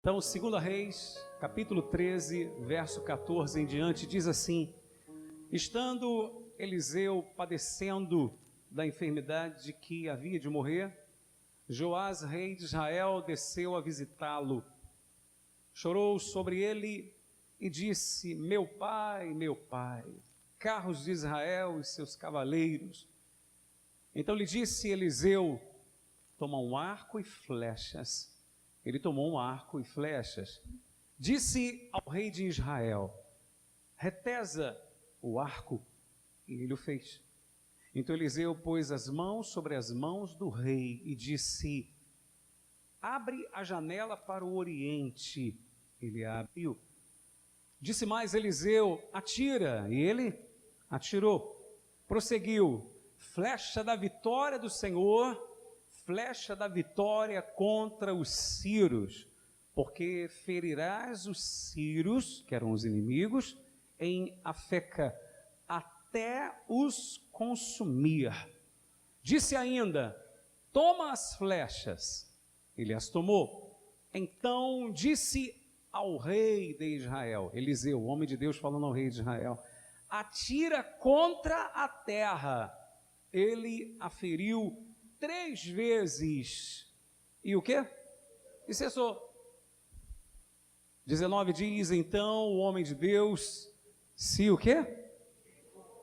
Então, 2 Reis, capítulo 13, verso 14 em diante, diz assim: estando Eliseu padecendo da enfermidade de que havia de morrer, Joás, rei de Israel, desceu a visitá-lo. Chorou sobre ele e disse: meu pai, carros de Israel e seus cavaleiros. Então lhe disse Eliseu: toma um arco e flechas. Ele tomou um arco e flechas. Disse ao rei de Israel: retesa o arco. E ele o fez. Então Eliseu pôs as mãos sobre as mãos do rei e disse: abre a janela para o oriente. Ele abriu. Disse mais Eliseu: atira. E ele atirou. Prosseguiu: flecha da vitória do Senhor, flecha da vitória contra os sírios, porque ferirás os sírios, que eram os inimigos, em Afeca, até os consumir. Disse ainda: toma as flechas. Ele as tomou. Então disse ao rei de Israel, Eliseu, o homem de Deus falando ao rei de Israel: atira contra a terra. Ele a feriu 3 vezes. E o quê? E cessou. 19 diz: então o homem de Deus se o quê?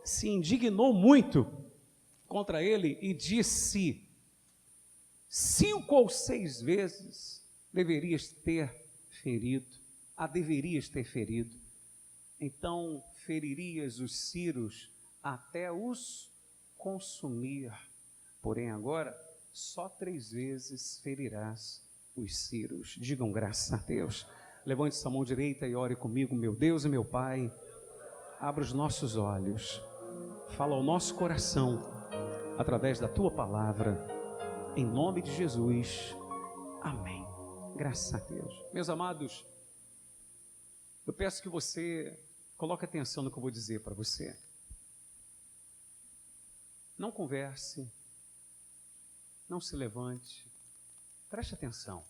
Se indignou muito contra ele e disse: 5 ou 6 vezes deverias ter ferido, deverias ter ferido. Então feririas os sírios até os consumir. Porém agora, só 3 vezes ferirás os sírios. Digam graças a Deus. Levante sua mão direita e ore comigo. Meu Deus e meu Pai, abra os nossos olhos, fala ao nosso coração, através da Tua palavra, em nome de Jesus, amém. Graças a Deus. Meus amados, eu peço que você coloque atenção no que eu vou dizer para você. Não converse, não se levante, preste atenção,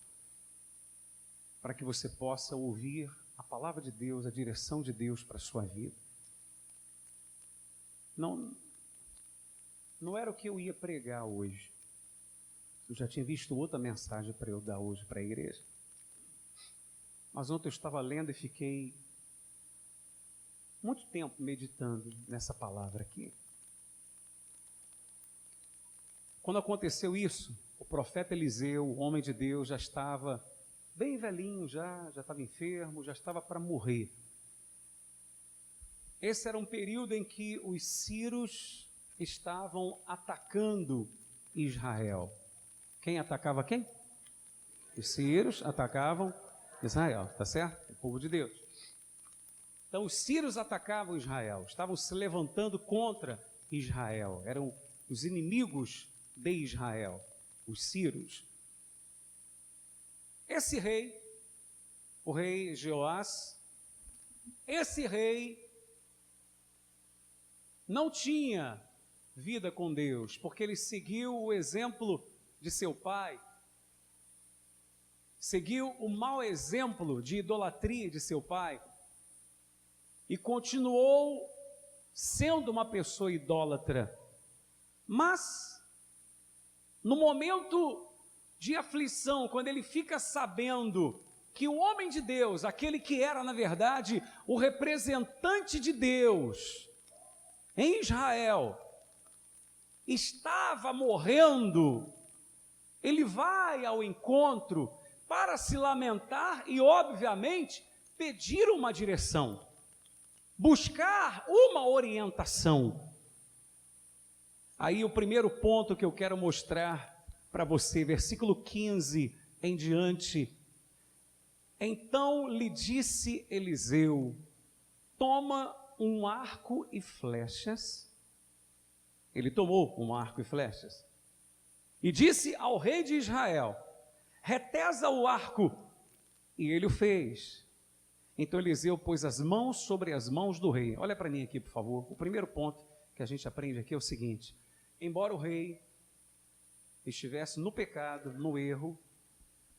para que você possa ouvir a palavra de Deus, a direção de Deus para a sua vida. Não era o que eu ia pregar hoje. Eu já tinha visto outra mensagem para eu dar hoje para a igreja. Mas ontem eu estava lendo e fiquei muito tempo meditando nessa palavra aqui. Quando aconteceu isso, o profeta Eliseu, o homem de Deus, já estava bem velhinho, já estava enfermo, já estava para morrer. Esse era um período em que os sírios estavam atacando Israel. Quem atacava quem? Os sírios atacavam Israel, tá certo? O povo de Deus. Então os sírios atacavam Israel, estavam se levantando contra Israel, eram os inimigos de Israel, os sírios. Esse rei, o rei Joás, esse rei não tinha vida com Deus, porque ele seguiu o exemplo de seu pai, seguiu o mau exemplo de idolatria de seu pai e continuou sendo uma pessoa idólatra. Mas no momento de aflição, quando ele fica sabendo que o homem de Deus, aquele que era na verdade o representante de Deus em Israel, estava morrendo, ele vai ao encontro para se lamentar e, obviamente, pedir uma direção, buscar uma orientação. Aí o primeiro ponto que eu quero mostrar para você, versículo 15 em diante. Então lhe disse Eliseu: toma um arco e flechas. Ele tomou um arco e flechas. E disse ao rei de Israel: retesa o arco. E ele o fez. Então Eliseu pôs as mãos sobre as mãos do rei. Olha para mim aqui, por favor. O primeiro ponto que a gente aprende aqui é o seguinte: embora o rei estivesse no pecado, no erro,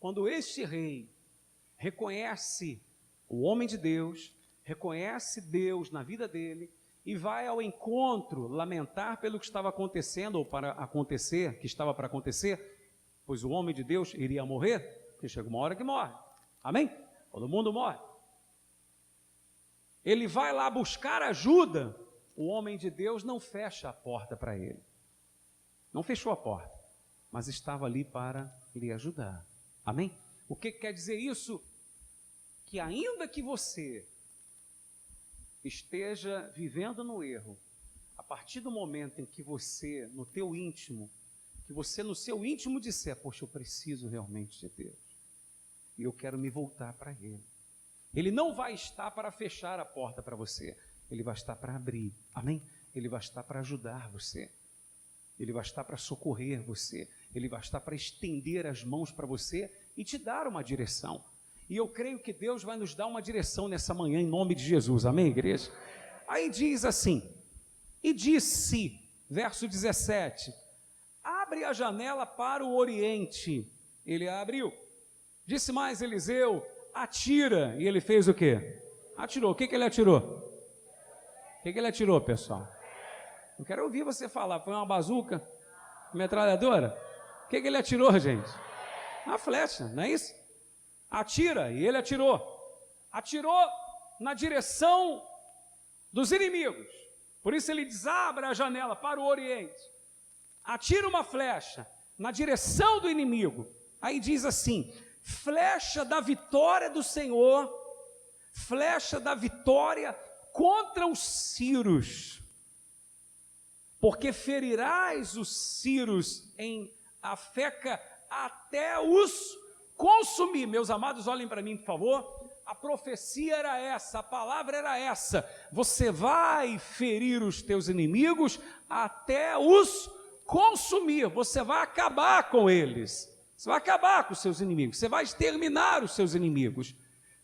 quando este rei reconhece o homem de Deus, reconhece Deus na vida dele e vai ao encontro lamentar pelo que estava acontecendo ou para acontecer, que estava para acontecer, pois o homem de Deus iria morrer, porque chega uma hora que morre. Amém? Todo mundo morre. Ele vai lá buscar ajuda. O homem de Deus não fecha a porta para ele. Não fechou a porta, mas estava ali para lhe ajudar. Amém? O que quer dizer isso? Que ainda que você esteja vivendo no erro, a partir do momento em que você, no teu íntimo, que você no seu íntimo disser, poxa, eu preciso realmente de Deus, e eu quero me voltar para Ele. Ele não vai estar para fechar a porta para você, Ele vai estar para abrir, amém? Ele vai estar para ajudar você, Ele vai estar para socorrer você, Ele vai estar para estender as mãos para você e te dar uma direção. E eu creio que Deus vai nos dar uma direção nessa manhã, em nome de Jesus, amém, igreja? Aí diz assim, e disse, verso 17, abre a janela para o oriente. Ele abriu. Disse mais Eliseu, atira. E ele fez o quê? Atirou. O que ele atirou? O que ele atirou, pessoal? Eu quero ouvir você falar. Foi uma bazuca? Metralhadora? O que ele atirou, gente? Uma flecha, não é isso? Atira, e ele atirou. Atirou na direção dos inimigos. Por isso ele diz, abra a janela para o oriente. Atira uma flecha na direção do inimigo. Aí diz assim, flecha da vitória do Senhor, flecha da vitória contra os Círios. Porque ferirás os Círios em Afeca até os consumir. Meus amados, olhem para mim, por favor. A profecia era essa, a palavra era essa. Você vai ferir os teus inimigos até os consumir. Você vai acabar com eles. Você vai acabar com os seus inimigos. Você vai exterminar os seus inimigos.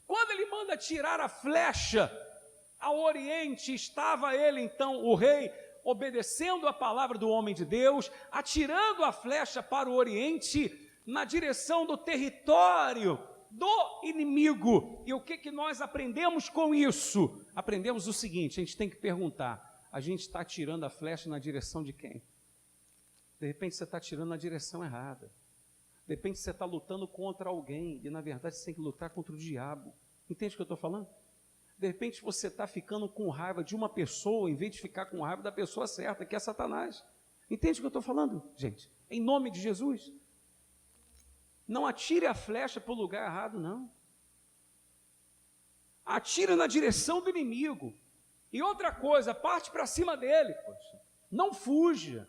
Quando ele manda tirar a flecha ao oriente, estava ele, então, o rei, obedecendo a palavra do homem de Deus, atirando a flecha para o oriente, na direção do território do inimigo. E o que nós aprendemos com isso? Aprendemos o seguinte, a gente tem que perguntar, a gente está atirando a flecha na direção de quem? De repente você está atirando na direção errada. De repente você está lutando contra alguém, e na verdade você tem que lutar contra o diabo. Entende o que eu estou falando? De repente você está ficando com raiva de uma pessoa, em vez de ficar com raiva da pessoa certa, que é Satanás. Entende o que eu estou falando, gente? Em nome de Jesus. Não atire a flecha para o lugar errado, não. Atire na direção do inimigo. E outra coisa, parte para cima dele, poxa. Não fuja.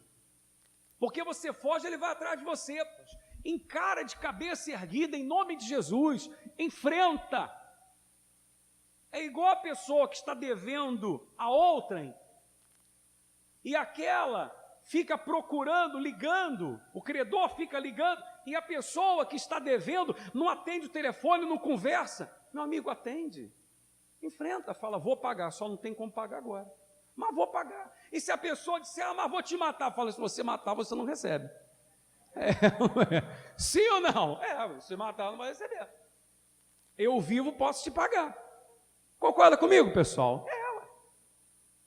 Porque você foge, ele vai atrás de você, poxa. Encara de cabeça erguida em nome de Jesus. Enfrenta. É igual a pessoa que está devendo a outrem. E aquela fica procurando, ligando, o credor fica ligando, e a pessoa que está devendo não atende o telefone, não conversa. Meu amigo, atende, enfrenta, fala, vou pagar, só não tem como pagar agora, mas vou pagar. E se a pessoa disser, mas vou te matar, fala, se você matar, você não recebe. Sim ou não? Se matar, não vai receber. Eu vivo, posso te pagar. Concorda comigo, pessoal?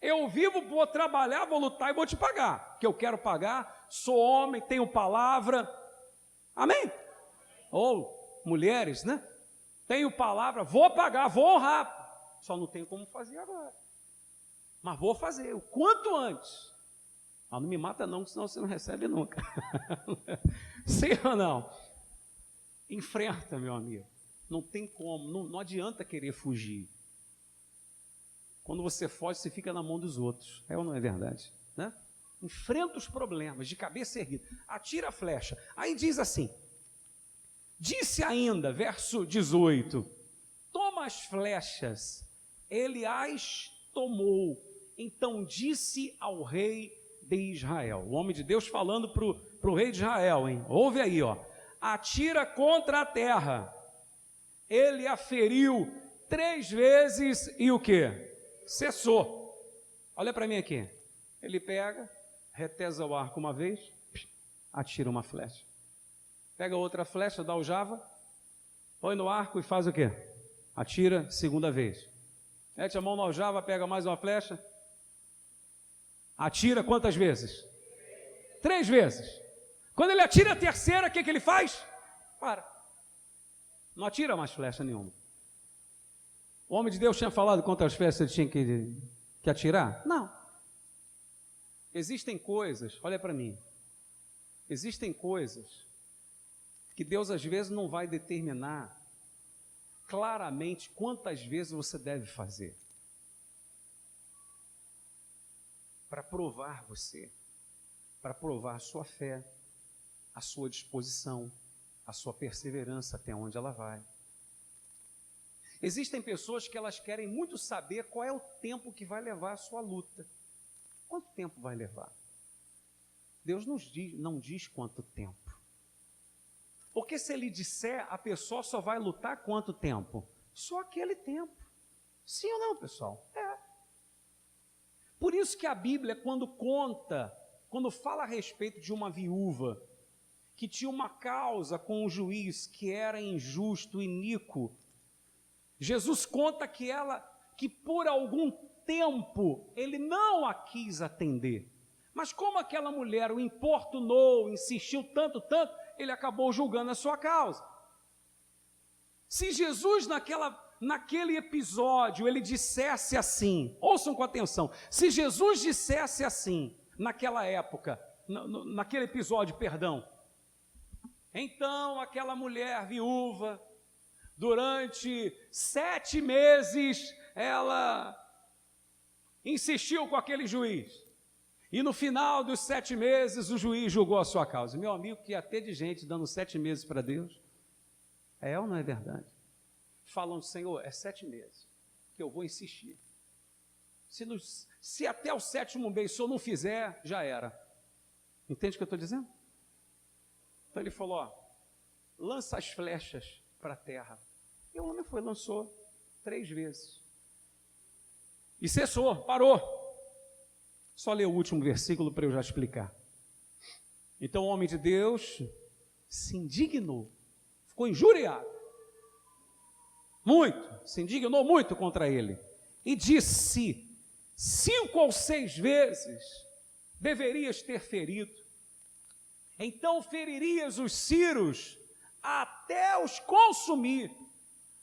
Eu vivo, vou trabalhar, vou lutar e vou te pagar. Que eu quero pagar, sou homem, tenho palavra. Amém? Ou mulheres, né? Tenho palavra, vou pagar, vou honrar. Só não tenho como fazer agora. Mas vou fazer, o quanto antes. Não me mata não, senão você não recebe nunca. Sim ou não? Enfrenta, meu amigo. Não tem como, não adianta querer fugir. Quando você foge, você fica na mão dos outros. É ou não é verdade? Né? Enfrenta os problemas de cabeça erguida. Atira a flecha. Aí diz assim, disse ainda, verso 18, toma as flechas. Ele as tomou. Então disse ao rei de Israel. O homem de Deus falando para o rei de Israel, hein? Ouve aí, ó. Atira contra a terra. Ele a feriu 3 vezes e o quê? Cessou. Olha para mim aqui. Ele pega, retesa o arco uma vez, atira uma flecha. Pega outra flecha da aljava, põe no arco e faz o quê? Atira segunda vez. Mete a mão na aljava, pega mais uma flecha. Atira quantas vezes? 3 vezes. Quando ele atira a terceira, o que ele faz? Para. Não atira mais flecha nenhuma. O homem de Deus tinha falado quantas flechas ele tinha que atirar? Não. Existem coisas, olha para mim. Existem coisas que Deus às vezes não vai determinar claramente quantas vezes você deve fazer. Para provar você, para provar a sua fé, a sua disposição, a sua perseverança até onde ela vai. Existem pessoas que elas querem muito saber qual é o tempo que vai levar a sua luta. Quanto tempo vai levar? Deus não diz quanto tempo. Porque se ele disser, a pessoa só vai lutar quanto tempo? Só aquele tempo. Sim ou não, pessoal? É. Por isso que a Bíblia, quando fala a respeito de uma viúva que tinha uma causa com o juiz que era injusto, iníquo, Jesus conta que por algum tempo ele não a quis atender. Mas como aquela mulher o importunou, insistiu tanto, ele acabou julgando a sua causa. Se Jesus naquele episódio ele dissesse assim, ouçam com atenção, se Jesus dissesse assim, naquela época, naquele episódio, perdão, então aquela mulher viúva, durante 7 meses, ela insistiu com aquele juiz. E no final dos 7 meses, o juiz julgou a sua causa. Meu amigo, que ia ter de gente dando 7 meses para Deus. É ou não é verdade? Falando, Senhor, é 7 meses que eu vou insistir. Se até o 7º mês, se eu não fizer, já era. Entende o que eu estou dizendo? Então ele falou, ó, lança as flechas para a terra. E o homem lançou 3 vezes. E cessou, parou. Só ler o último versículo para eu já explicar. Então o homem de Deus se indignou, ficou injuriado. Se indignou muito contra ele. E disse, 5 ou 6 vezes deverias ter ferido. Então feririas os ciros até os consumir.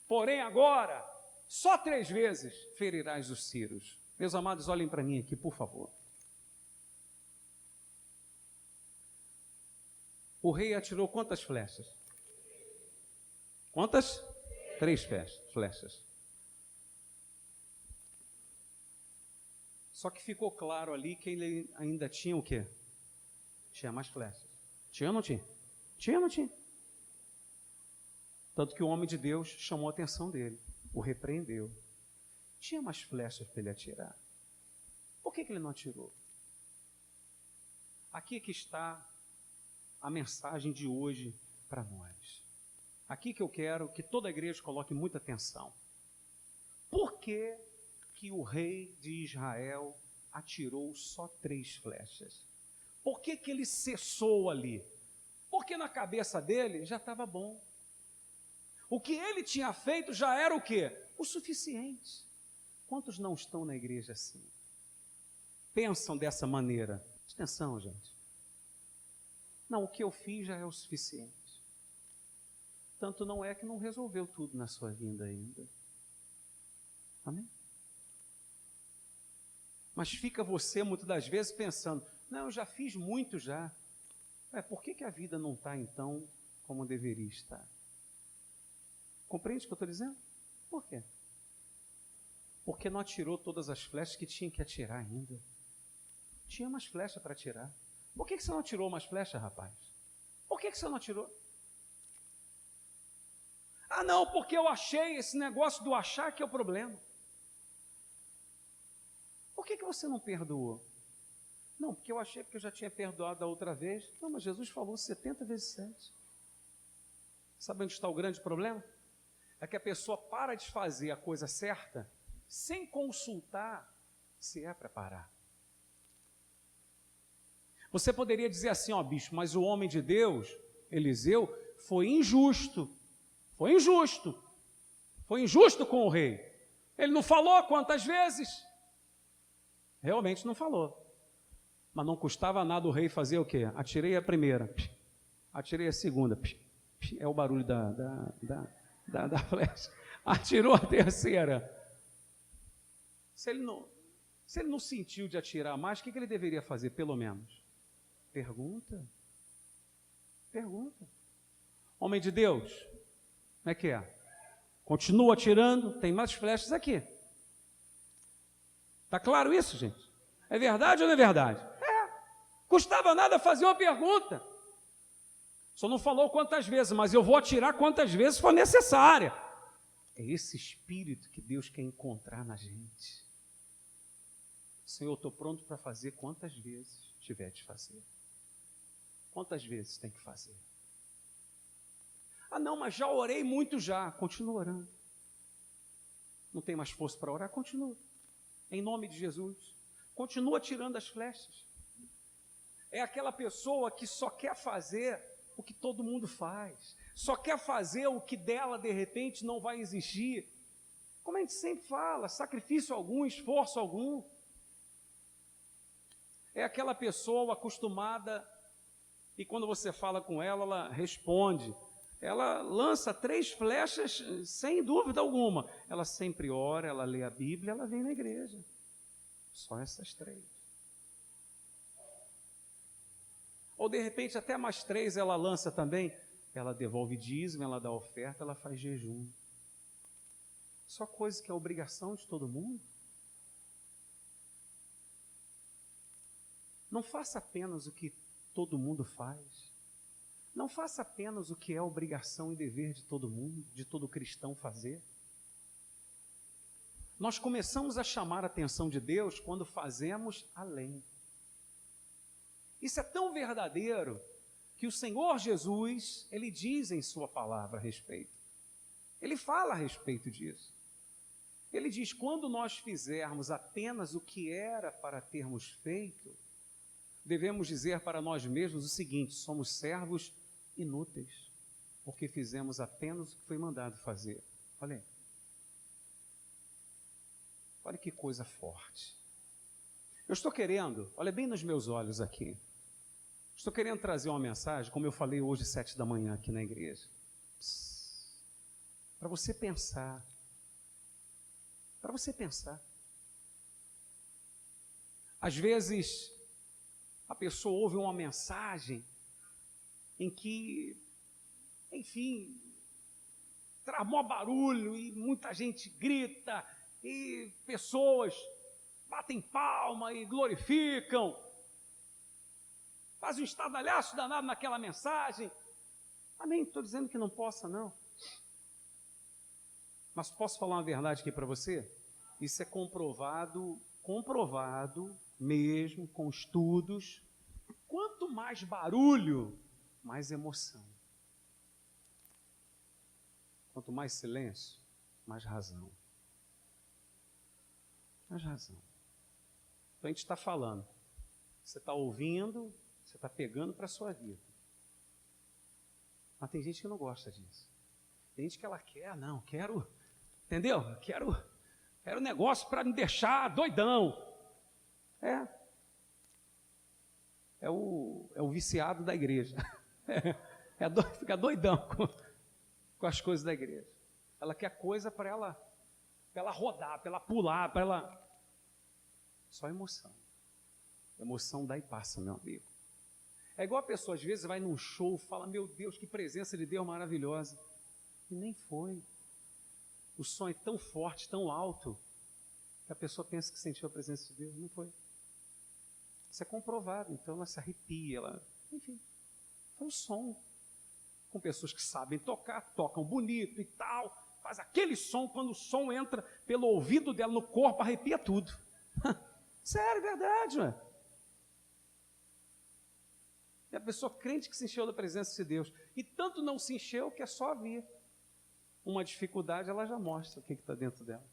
Porém agora, só 3 vezes ferirás os ciros. Meus amados, olhem para mim aqui, por favor. O rei atirou quantas flechas? Quantas? 3 flechas. Só que ficou claro ali que ele ainda tinha o quê? Tinha mais flechas. Tinha ou não tinha? Tinha ou não tinha? Tanto que o homem de Deus chamou a atenção dele, o repreendeu. Tinha mais flechas para ele atirar. Por que ele não atirou? Aqui que está a mensagem de hoje para nós. Aqui que eu quero que toda a igreja coloque muita atenção. Por que o rei de Israel atirou só 3 flechas? Por que ele cessou ali? Porque na cabeça dele já estava bom. O que ele tinha feito já era o quê? O suficiente. Quantos não estão na igreja assim? Pensam dessa maneira. Presta atenção, gente. Não, o que eu fiz já é o suficiente. Tanto não é que não resolveu tudo na sua vida ainda. Amém? Mas fica você muitas das vezes pensando, não, eu já fiz muito já. Por que a vida não está então como deveria estar? Compreende o que eu estou dizendo? Por quê? Porque não atirou todas as flechas que tinha que atirar ainda. Tinha mais flecha para atirar. Por que você não atirou mais flecha, rapaz? Por que você não atirou? Ah, não, porque eu achei esse negócio do achar que é o problema. Por que você não perdoou? Não, porque eu achei que eu já tinha perdoado da outra vez. Não, mas Jesus falou 70 vezes 7. Sabe onde está o grande problema? É que a pessoa para de fazer a coisa certa sem consultar se é para parar. Você poderia dizer assim, ó bispo, mas o homem de Deus, Eliseu, foi injusto, Foi injusto. Foi injusto com o rei. Ele não falou quantas vezes? Realmente não falou. Mas não custava nada o rei fazer o quê? Atirei a primeira, atirei a segunda, é o barulho da flecha. Atirou a terceira. Se ele não sentiu de atirar mais, o que ele deveria fazer, pelo menos? Pergunta. Homem de Deus, como é que é? Continua atirando, tem mais flechas aqui. Está claro isso, gente? É verdade ou não é verdade? Custava nada fazer uma pergunta. Só não falou quantas vezes, mas eu vou atirar quantas vezes for necessária. É esse espírito que Deus quer encontrar na gente. Senhor, eu estou pronto para fazer quantas vezes tiver de fazer. Quantas vezes tem que fazer? Ah, não, mas já orei muito já. Continua orando. Não tem mais força para orar? Continua. Em nome de Jesus. Continua tirando as flechas. É aquela pessoa que só quer fazer o que todo mundo faz. Só quer fazer o que dela, de repente, não vai existir. Como a gente sempre fala, sacrifício algum, esforço algum. É aquela pessoa acostumada e quando você fala com ela, ela responde. Ela lança 3 flechas sem dúvida alguma. Ela sempre ora, ela lê a Bíblia, ela vem na igreja. Só essas 3. Ou de repente até mais 3 ela lança também. Ela devolve dízimo, ela dá oferta, ela faz jejum. Só coisa que é obrigação de todo mundo. Não faça apenas o que todo mundo faz. Não faça apenas o que é obrigação e dever de todo mundo, de todo cristão fazer. Nós começamos a chamar a atenção de Deus quando fazemos além. Isso é tão verdadeiro que o Senhor Jesus, Ele diz em sua palavra a respeito. Ele fala a respeito disso. Ele diz, quando nós fizermos apenas o que era para termos feito, devemos dizer para nós mesmos o seguinte, somos servos inúteis, porque fizemos apenas o que foi mandado fazer. Olha aí. Olha que coisa forte. Eu estou querendo, olha bem nos meus olhos aqui, estou querendo trazer uma mensagem, como eu falei hoje, 7 da manhã aqui na igreja, para você pensar. Para você pensar. Às vezes, a pessoa ouve uma mensagem em que, enfim, traz maior barulho e muita gente grita e pessoas batem palma e glorificam, fazem um estardalhaço danado naquela mensagem. Amém, estou dizendo que não possa, não. Mas posso falar uma verdade aqui para você? Isso é comprovado mesmo, com estudos. Quanto mais barulho, mais emoção. Quanto mais silêncio, mais razão. Mais razão. Então a gente está falando. Você está ouvindo, você está pegando para a sua vida. Mas tem gente que não gosta disso. Tem gente que ela quer, não, quero, entendeu? Quero negócio para me deixar doidão. É o viciado da igreja. Fica doidão com as coisas da igreja. Ela quer coisa para ela rodar, para ela pular, para ela... Só emoção. Emoção dá e passa, meu amigo. É igual a pessoa, às vezes, vai num show e fala, meu Deus, que presença de Deus maravilhosa. E nem foi. O som é tão forte, tão alto, que a pessoa pensa que sentiu a presença de Deus. Não foi. Isso é comprovado. Então ela se arrepia, enfim, foi o som. Com pessoas que sabem tocar, tocam bonito e tal, faz aquele som, quando o som entra pelo ouvido dela no corpo, arrepia tudo. Sério, verdade, ué. E a pessoa crente que se encheu da presença de Deus, e tanto não se encheu que é só vir uma dificuldade, ela já mostra o que está dentro dela.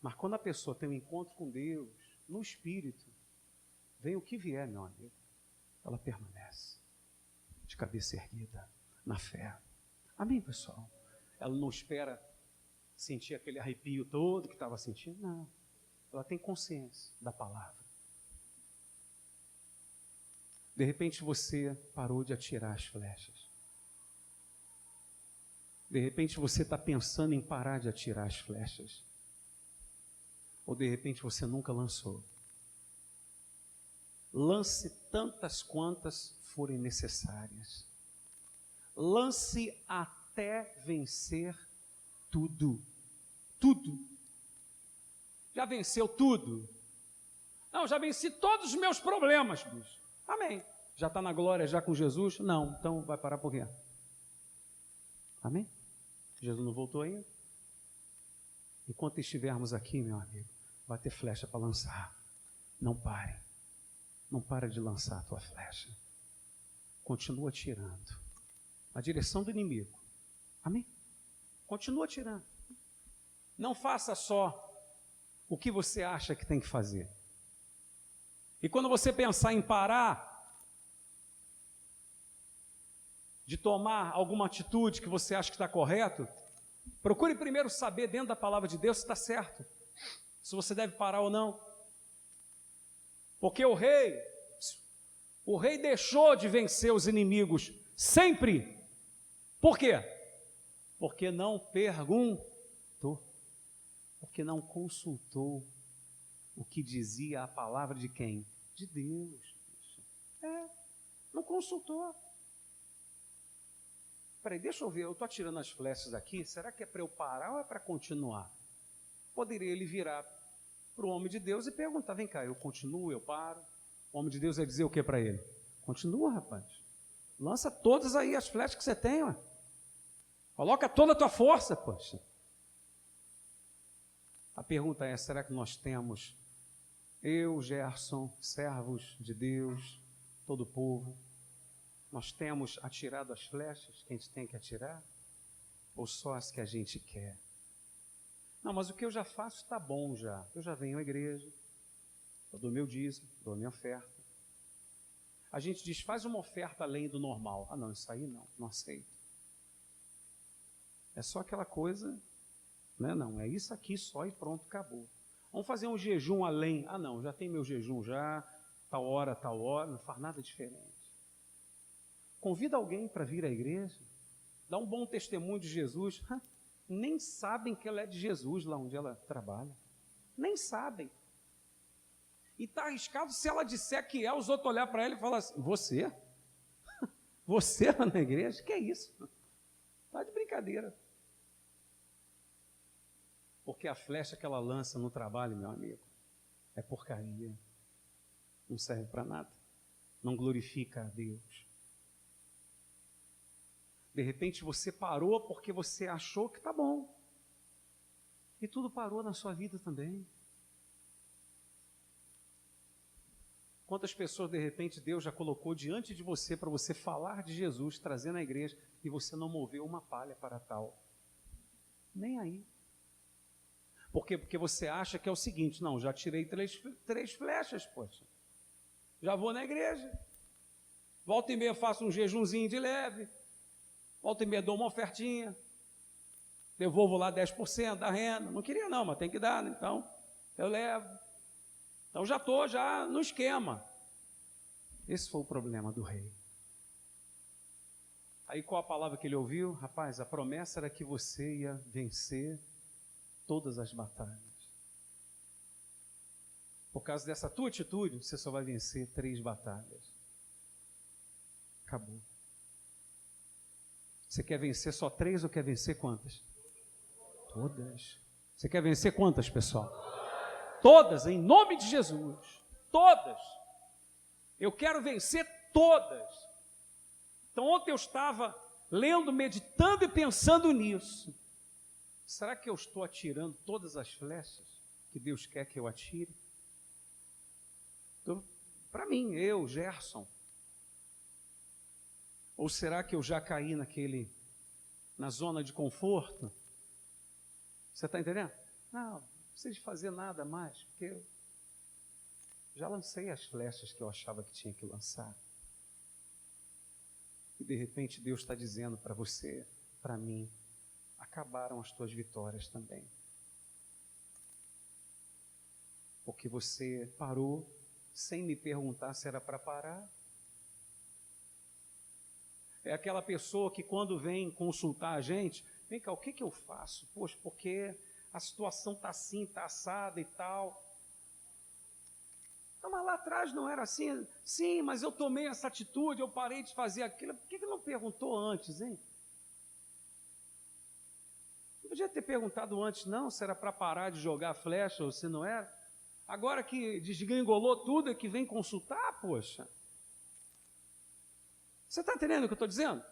Mas quando a pessoa tem um encontro com Deus, no Espírito, vem o que vier, meu amigo, ela permanece de cabeça erguida, na fé. Amém, pessoal? Ela não espera sentir aquele arrepio todo que estava sentindo, não. Ela tem consciência da palavra. De repente você parou de atirar as flechas. De repente você está pensando em parar de atirar as flechas. Ou de repente você nunca lançou. Lance tantas quantas forem necessárias. Lance até vencer tudo. Tudo. Já venceu tudo? Não, já venci todos os meus problemas, bicho. Amém. Já está na glória já com Jesus? Não, então vai parar por quê? Amém? Jesus não voltou ainda? Enquanto estivermos aqui, meu amigo, vai ter flecha para lançar. Não pare. Não para de lançar a tua flecha. Continua tirando. Na direção do inimigo. Amém? Continua tirando. Não faça só o que você acha que tem que fazer. E quando você pensar em parar de tomar alguma atitude que você acha que está correto, procure primeiro saber dentro da palavra de Deus se está certo. Se você deve parar ou não. Porque o rei deixou de vencer os inimigos sempre. Por quê? Porque não perguntou. Porque não consultou o que dizia a palavra de quem? De Deus. Não consultou. Peraí, deixa eu ver, eu estou atirando as flechas aqui, será que é para eu parar ou é para continuar? Poderia ele virar para o homem de Deus e perguntar, vem cá, eu continuo, eu paro? O homem de Deus vai dizer o que para ele? Continua, rapaz. Lança todas aí as flechas que você tem, ó. Coloca toda a tua força, poxa. A pergunta é, será que nós temos, eu, Gerson, servos de Deus, todo o povo, nós temos atirado as flechas que a gente tem que atirar? Ou só as que a gente quer? Não, mas o que eu já faço está bom já. Eu já venho à igreja, eu dou meu dízimo, dou a minha oferta. A gente diz, faz uma oferta além do normal. Ah não, isso aí não aceito. É só aquela coisa, né? Não, é isso aqui só e pronto, acabou. Vamos fazer um jejum além. Ah não, já tem meu jejum já, tal hora, não faz nada diferente. Convida alguém para vir à igreja, dá um bom testemunho de Jesus. Nem sabem que ela é de Jesus lá onde ela trabalha. Nem sabem. E está arriscado se ela disser que é, os outros olhar para ela e falar assim, você? Você lá na igreja? Que é isso? Está de brincadeira. Porque a flecha que ela lança no trabalho, meu amigo, é porcaria. Não serve para nada. Não glorifica a Deus. De repente você parou porque você achou que está bom. E tudo parou na sua vida também. Quantas pessoas, de repente, Deus já colocou diante de você para você falar de Jesus, trazer na igreja, e você não moveu uma palha para tal. Nem aí. Por quê? Porque você acha que é o seguinte, não, já tirei três flechas, poxa. Já vou na igreja. Volta e meia faço um jejumzinho de leve. Volta e meia dou uma ofertinha. Devolvo lá 10% da renda. Não queria não, mas tem que dar, né? Então eu levo. Então já estou no esquema. Esse foi o problema do rei. Aí qual a palavra que ele ouviu? Rapaz, a promessa era que você ia vencer todas as batalhas. Por causa dessa tua atitude, você só vai vencer 3 batalhas. Acabou. Você quer vencer só 3 ou quer vencer quantas? Todas. Você quer vencer quantas, pessoal? Todas, em nome de Jesus. Todas. Eu quero vencer todas. Então ontem eu estava lendo, meditando e pensando nisso. Será que eu estou atirando todas as flechas que Deus quer que eu atire? Então, para mim, eu, Gerson. Ou será que eu já caí na zona de conforto? Você está entendendo? Não precisa fazer nada mais, porque eu já lancei as flechas que eu achava que tinha que lançar. E de repente Deus está dizendo para você, para mim, acabaram as tuas vitórias também. Porque você parou sem me perguntar se era para parar. É aquela pessoa que quando vem consultar a gente, vem cá, o que eu faço? Poxa, porque a situação está assim, está assada e tal. Não, mas lá atrás não era assim. Sim, mas eu tomei essa atitude, eu parei de fazer aquilo. Por que não perguntou antes, hein? Não podia ter perguntado antes, não, se era para parar de jogar flecha ou se não era. Agora que desgringolou tudo é que vem consultar, poxa. Você está entendendo o que eu estou dizendo?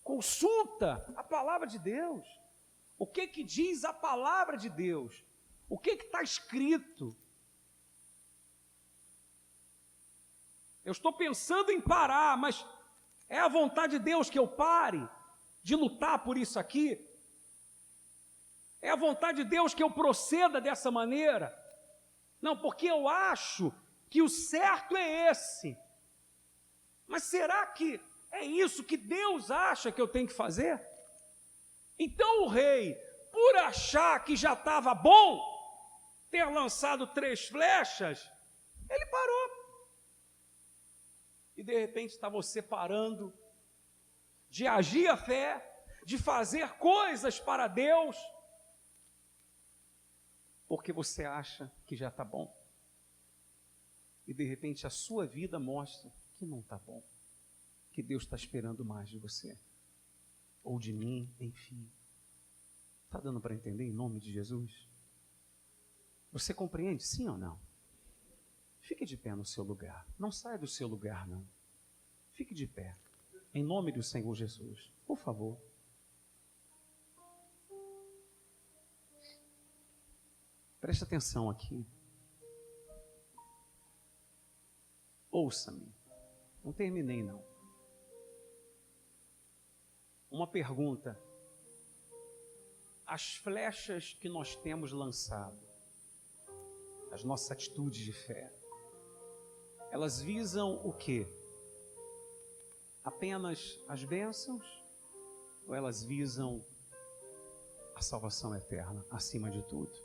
Consulta a palavra de Deus. O que diz a palavra de Deus? O que está escrito? Eu estou pensando em parar, mas é a vontade de Deus que eu pare de lutar por isso aqui? É a vontade de Deus que eu proceda dessa maneira? Não, porque eu acho que o certo é esse. Mas será que é isso que Deus acha que eu tenho que fazer? Então o rei, por achar que já estava bom ter lançado 3 flechas, ele parou. E de repente está você parando de agir a fé, de fazer coisas para Deus, porque você acha que já está bom. E de repente a sua vida mostra que não está bom, que Deus está esperando mais de você, ou de mim, enfim. Está dando para entender em nome de Jesus? Você compreende, sim ou não? Fique de pé no seu lugar, não saia do seu lugar não, fique de pé, em nome do Senhor Jesus, por favor. Preste atenção aqui, ouça-me, não terminei não. Uma pergunta: as flechas que nós temos lançado, as nossas atitudes de fé, elas visam o quê? Apenas as bênçãos? Ou elas visam a salvação eterna, acima de tudo?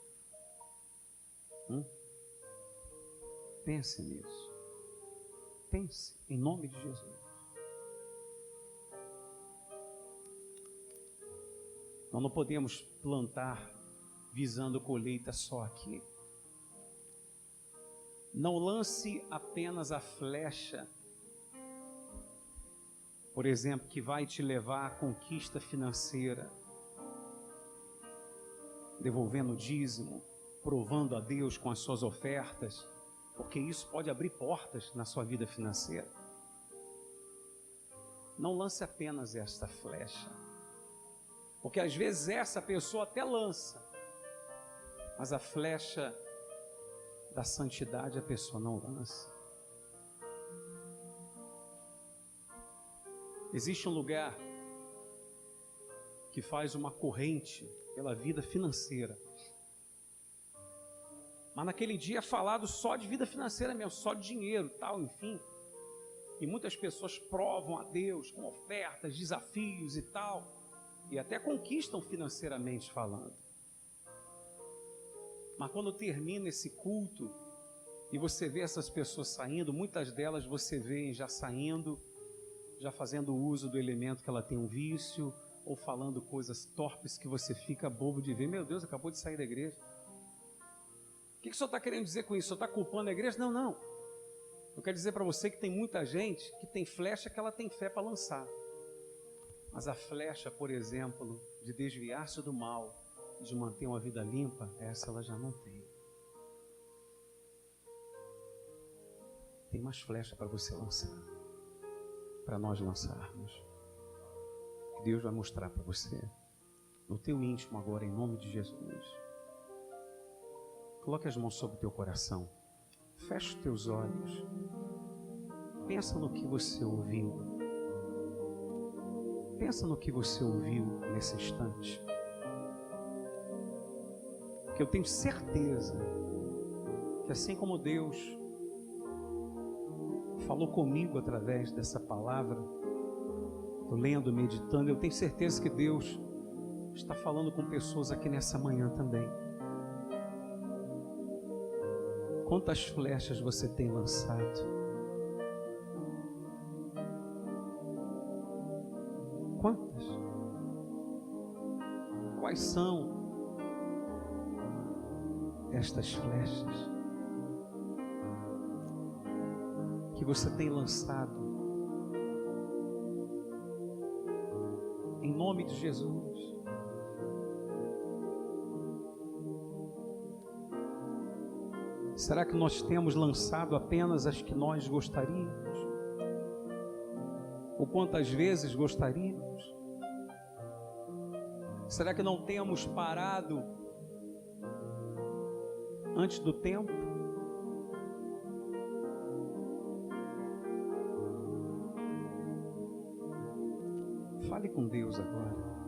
Pense nisso. Pense, em nome de Jesus. Nós não podemos plantar visando colheita só aqui. Não lance apenas a flecha, por exemplo, que vai te levar à conquista financeira, devolvendo o dízimo, provando a Deus com as suas ofertas, porque isso pode abrir portas na sua vida financeira. Não lance apenas esta flecha, porque às vezes essa pessoa até lança, mas a flecha da santidade a pessoa não lança. Existe um lugar que faz uma corrente pela vida financeira, mas naquele dia é falado só de vida financeira mesmo, só de dinheiro, tal, enfim. E muitas pessoas provam a Deus com ofertas, desafios e tal, e até conquistam financeiramente falando. Mas quando termina esse culto e você vê essas pessoas saindo, muitas delas você vê já saindo, já fazendo uso do elemento que ela tem um vício, ou falando coisas torpes que você fica bobo de ver. Meu Deus, acabou de sair da igreja. O que o senhor está querendo dizer com isso? O senhor está culpando a igreja? Não, não. Eu quero dizer para você que tem muita gente que tem flecha que ela tem fé para lançar. Mas a flecha, por exemplo, de desviar-se do mal, de manter uma vida limpa, essa ela já não tem. Tem mais flecha para você lançar, para nós lançarmos. Deus vai mostrar para você, no teu íntimo agora, em nome de Jesus. Coloque as mãos sobre o teu coração, feche os teus olhos, pensa no que você ouviu, pensa no que você ouviu nesse instante, que eu tenho certeza que assim como Deus falou comigo através dessa palavra, Estou lendo, meditando. Eu tenho certeza que Deus está falando com pessoas aqui nessa manhã também. Quantas flechas você tem lançado? Quantas? Quais são estas flechas que você tem lançado? Em nome de Jesus. Será que nós temos lançado apenas as que nós gostaríamos? Ou quantas vezes gostaríamos? Será que não temos parado antes do tempo? Fale com Deus agora.